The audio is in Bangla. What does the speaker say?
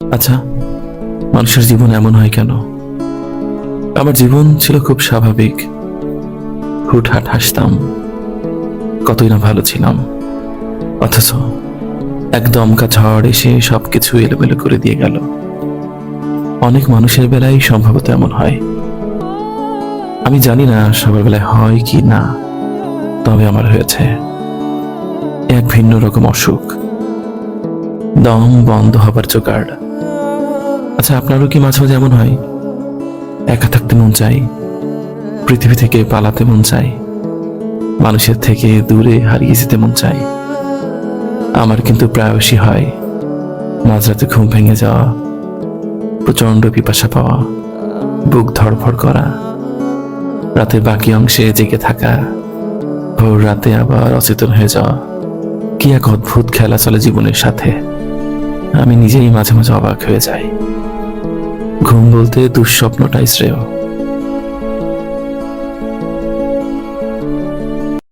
আচ্ছা, মানুষের জীবন এমন হয় কেন? আমার জীবন ছিল খুব স্বাভাবিক। হুটহাট হাসতাম, কতই না ভালো ছিলাম। অথচ এক দমকা ঝড় এসে সবকিছু এলোমেলো করে দিয়ে গেল। অনেক মানুষের বেলায় সম্ভবত এমন হয়। আমি জানি না সবার বেলায় হয় কি না, তবে আমার হয়েছে। এক ভিন্ন রকম অসুখ, দম বন্ধ হবার জোগাড়। আচ্ছা, আপনারও কি মাঝে মাঝে এমন হয়? একা থাকতে মন চাই, পৃথিবী থেকে পালাতে মন চাই, মানুষের থেকে দূরে হারিয়ে যেতে মন চাই। আমার কিন্তু প্রায়শই হয়। মাঝরাতে ঘুম ভেঙে যাওয়া, প্রচন্ড পিপাসা পাওয়া, বুক ধড়ফড় করা, রাতের বাকি অংশে জেগে থাকা, ভোর রাতে আবার অচেতন হয়ে যাওয়া। কি এক অদ্ভুত খেলা চলে জীবনের সাথে। আমি নিজেই মাঝে মাঝে অবাক হয়ে যাই। ঘুম বলতে দুঃস্বপ্নটাই শ্রেয়।